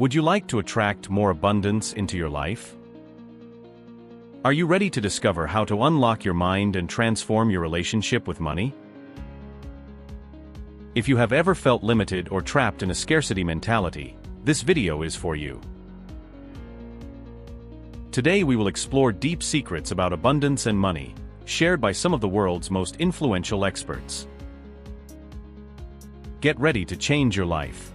Would you like to attract more abundance into your life? Are you ready to discover how to unlock your mind and transform your relationship with money? If you have ever felt limited or trapped in a scarcity mentality, this video is for you. Today we will explore deep secrets about abundance and money, shared by some of the world's most influential experts. Get ready to change your life.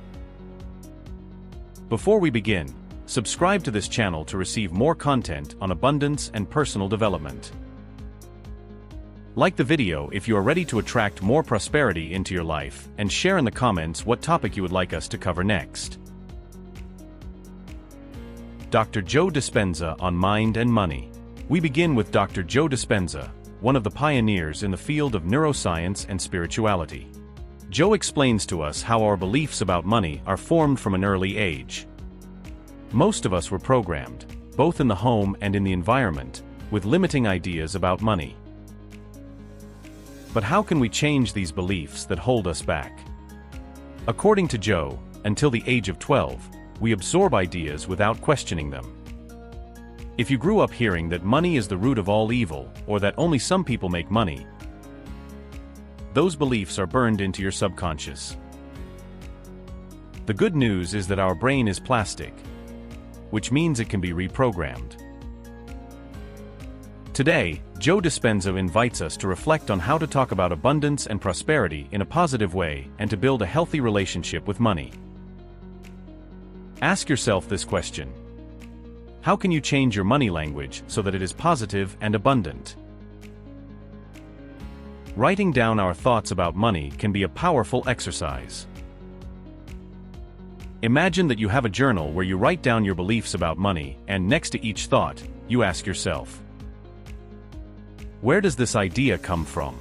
Before we begin, subscribe to this channel to receive more content on abundance and personal development. Like the video if you are ready to attract more prosperity into your life, and share in the comments what topic you would like us to cover next. Dr. Joe Dispenza on Mind and Money. We begin with Dr. Joe Dispenza, one of the pioneers in the field of neuroscience and spirituality. Joe explains to us how our beliefs about money are formed from an early age. Most of us were programmed, both in the home and in the environment, with limiting ideas about money. But how can we change these beliefs that hold us back? According to Joe, until the age of 12, we absorb ideas without questioning them. If you grew up hearing that money is the root of all evil, or that only some people make money, those beliefs are burned into your subconscious. The good news is that our brain is plastic, which means it can be reprogrammed. Today, Joe Dispenza invites us to reflect on how to talk about abundance and prosperity in a positive way and to build a healthy relationship with money. Ask yourself this question: how can you change your money language so that it is positive and abundant? Writing down our thoughts about money can be a powerful exercise. Imagine that you have a journal where you write down your beliefs about money, and next to each thought, you ask yourself, where does this idea come from?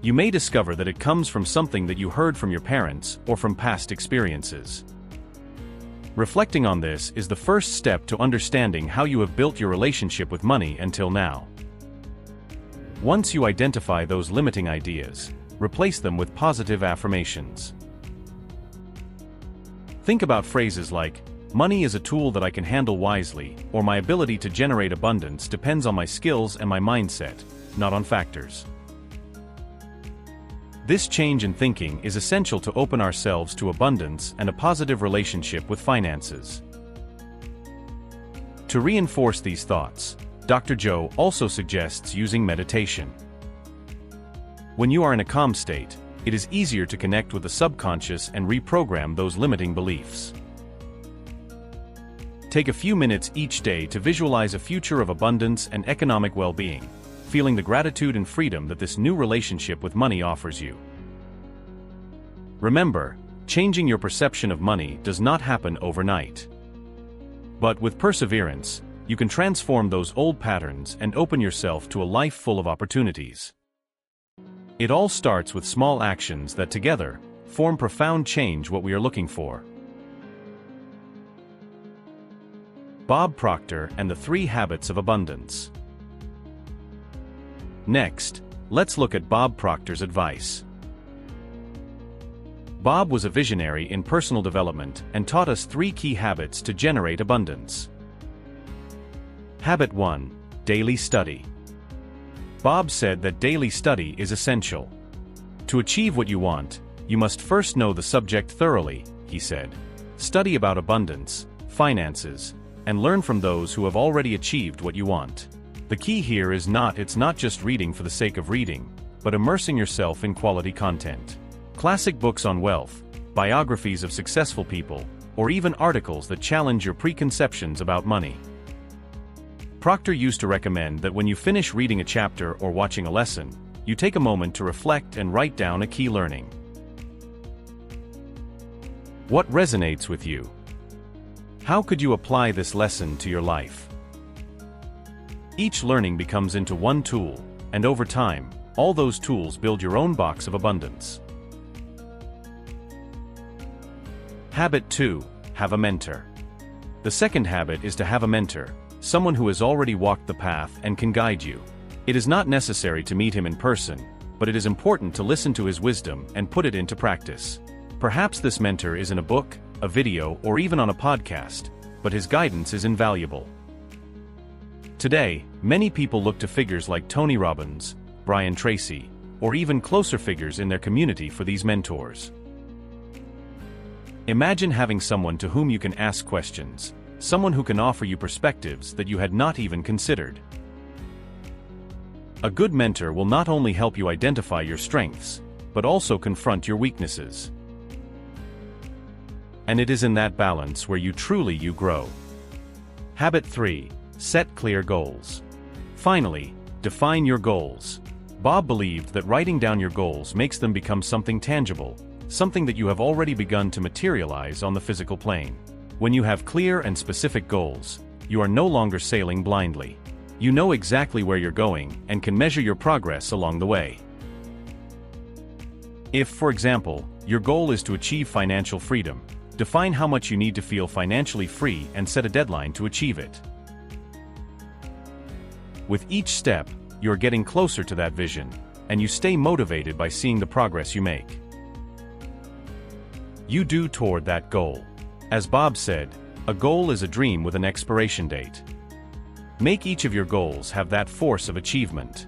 You may discover that it comes from something that you heard from your parents or from past experiences. Reflecting on this is the first step to understanding how you have built your relationship with money until now. Once you identify those limiting ideas, replace them with positive affirmations. Think about phrases like, money is a tool that I can handle wisely, or my ability to generate abundance depends on my skills and my mindset, not on factors. This change in thinking is essential to open ourselves to abundance and a positive relationship with finances. To reinforce these thoughts, Dr. Joe also suggests using meditation. When you are in a calm state, it is easier to connect with the subconscious and reprogram those limiting beliefs. Take a few minutes each day to visualize a future of abundance and economic well-being, feeling the gratitude and freedom that this new relationship with money offers you. Remember, changing your perception of money does not happen overnight. But with perseverance, you can transform those old patterns and open yourself to a life full of opportunities. It all starts with small actions that together form profound change what we are looking for. Bob Proctor and the 3 Habits of Abundance. Next, let's look at Bob Proctor's advice. Bob was a visionary in personal development and taught us 3 key habits to generate abundance. Habit 1: daily study. Bob said that daily study is essential. To achieve what you want, you must first know the subject thoroughly, he said. Study about abundance, finances, and learn from those who have already achieved what you want. The key here is it's not just reading for the sake of reading, but immersing yourself in quality content. Classic books on wealth, biographies of successful people, or even articles that challenge your preconceptions about money. Proctor used to recommend that when you finish reading a chapter or watching a lesson, you take a moment to reflect and write down a key learning. What resonates with you? How could you apply this lesson to your life? Each learning becomes into one tool, and over time, all those tools build your own box of abundance. Habit 2: have a mentor. The second habit is to have a mentor, someone who has already walked the path and can guide you. It is not necessary to meet him in person, but it is important to listen to his wisdom and put it into practice. Perhaps this mentor is in a book, a video, or even on a podcast, but his guidance is invaluable. Today, many people look to figures like Tony Robbins, Brian Tracy, or even closer figures in their community for these mentors. Imagine having someone to whom you can ask questions, someone who can offer you perspectives that you had not even considered. A good mentor will not only help you identify your strengths, but also confront your weaknesses. And it is in that balance where you truly grow. Habit 3. Set clear goals. Finally, define your goals. Bob believed that writing down your goals makes them become something tangible, something that you have already begun to materialize on the physical plane. When you have clear and specific goals, you are no longer sailing blindly. You know exactly where you're going and can measure your progress along the way. If, for example, your goal is to achieve financial freedom, define how much you need to feel financially free and set a deadline to achieve it. With each step, you're getting closer to that vision, and you stay motivated by seeing the progress you make. You do toward that goal. As Bob said, a goal is a dream with an expiration date. Make each of your goals have that force of achievement.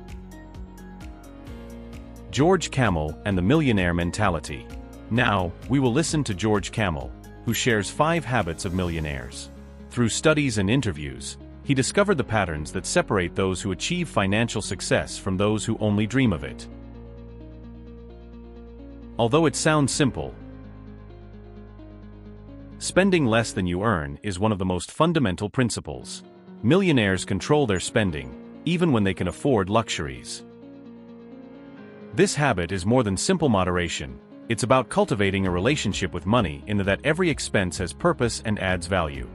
George Kamel and the millionaire mentality. Now, we will listen to George Kamel, who shares 5 habits of millionaires. Through studies and interviews, he discovered the patterns that separate those who achieve financial success from those who only dream of it. Although it sounds simple, spending less than you earn is one of the most fundamental principles. Millionaires control their spending, even when they can afford luxuries. This habit is more than simple moderation. It's about cultivating a relationship with money in that every expense has purpose and adds value.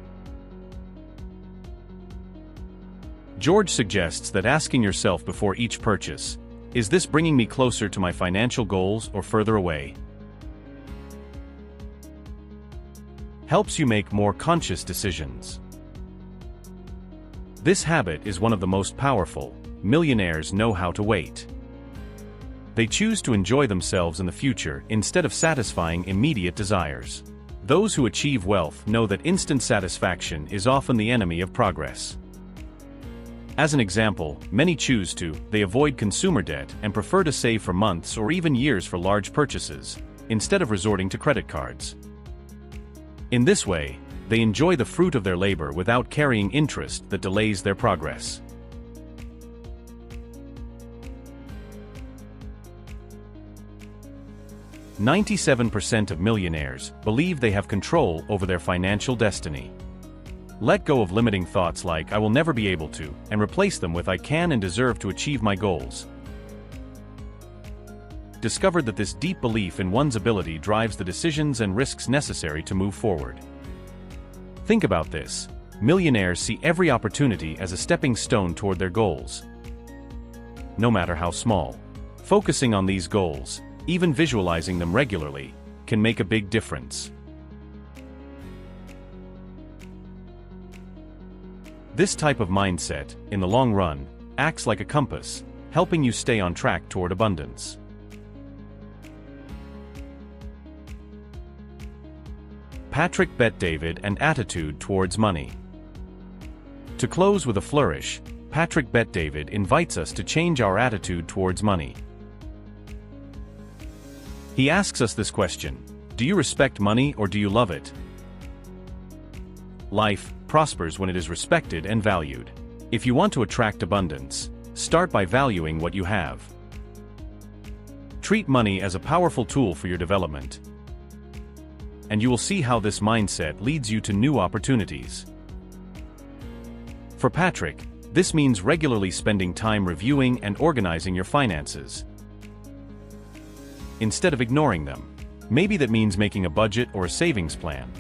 George suggests that asking yourself before each purchase, is this bringing me closer to my financial goals or further away? Helps you make more conscious decisions. This habit is one of the most powerful. Millionaires know how to wait. They choose to enjoy themselves in the future instead of satisfying immediate desires. Those who achieve wealth know that instant satisfaction is often the enemy of progress. As an example, many they avoid consumer debt and prefer to save for months or even years for large purchases, instead of resorting to credit cards. In this way, they enjoy the fruit of their labor without carrying interest that delays their progress. "97% of millionaires believe they have control over their financial destiny." Let go of limiting thoughts like "I will never be able to," and replace them with "I can and deserve to achieve my goals." Discovered that this deep belief in one's ability drives the decisions and risks necessary to move forward. Think about this. Millionaires see every opportunity as a stepping stone toward their goals, no matter how small. Focusing on these goals, even visualizing them regularly, can make a big difference. This type of mindset, in the long run, acts like a compass, helping you stay on track toward abundance. Patrick Bet-David and attitude towards money. To close with a flourish, Patrick Bet-David invites us to change our attitude towards money. He asks us this question: do you respect money or do you love it? Life prospers when it is respected and valued. If you want to attract abundance, start by valuing what you have. Treat money as a powerful tool for your development, and you will see how this mindset leads you to new opportunities. For Patrick, this means regularly spending time reviewing and organizing your finances, instead of ignoring them. Maybe that means making a budget or a savings plan.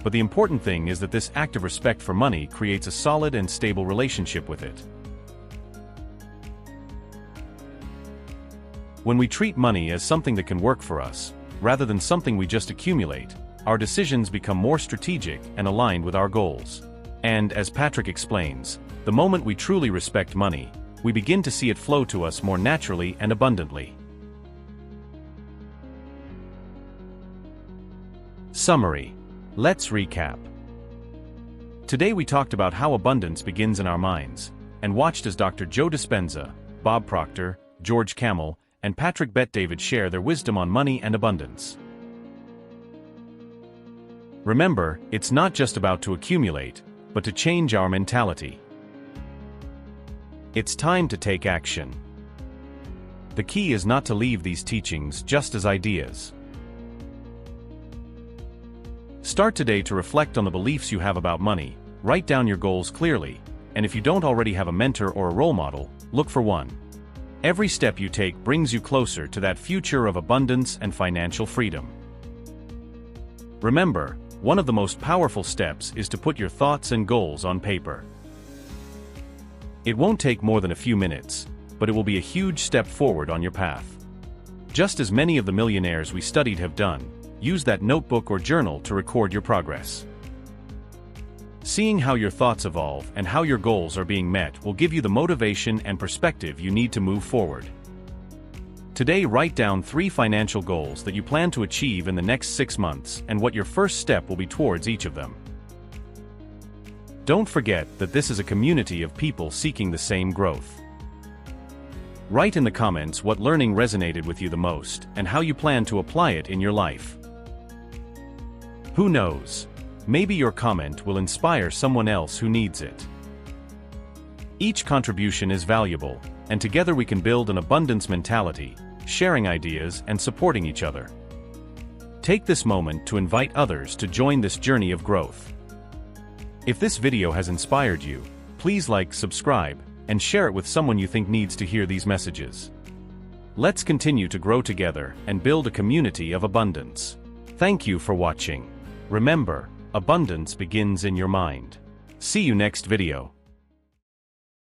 But the important thing is that this act of respect for money creates a solid and stable relationship with it. When we treat money as something that can work for us, rather than something we just accumulate, our decisions become more strategic and aligned with our goals. And, as Patrick explains, the moment we truly respect money, we begin to see it flow to us more naturally and abundantly. Summary. Let's recap. Today we talked about how abundance begins in our minds, and watched as Dr. Joe Dispenza, Bob Proctor, George Kamel, and Patrick Bet-David share their wisdom on money and abundance. Remember, it's not just about to accumulate, but to change our mentality. It's time to take action. The key is not to leave these teachings just as ideas. Start today to reflect on the beliefs you have about money, write down your goals clearly, and if you don't already have a mentor or a role model, look for one. Every step you take brings you closer to that future of abundance and financial freedom. Remember, one of the most powerful steps is to put your thoughts and goals on paper. It won't take more than a few minutes, but it will be a huge step forward on your path. Just as many of the millionaires we studied have done, use that notebook or journal to record your progress. Seeing how your thoughts evolve and how your goals are being met will give you the motivation and perspective you need to move forward. Today, write down 3 financial goals that you plan to achieve in the next 6 months and what your first step will be towards each of them. Don't forget that this is a community of people seeking the same growth. Write in the comments what learning resonated with you the most and how you plan to apply it in your life. Who knows? Maybe your comment will inspire someone else who needs it. Each contribution is valuable, and together we can build an abundance mentality, sharing ideas and supporting each other. Take this moment to invite others to join this journey of growth. If this video has inspired you, please like, subscribe, and share it with someone you think needs to hear these messages. Let's continue to grow together and build a community of abundance. Thank you for watching. Remember, abundance begins in your mind. See you next video.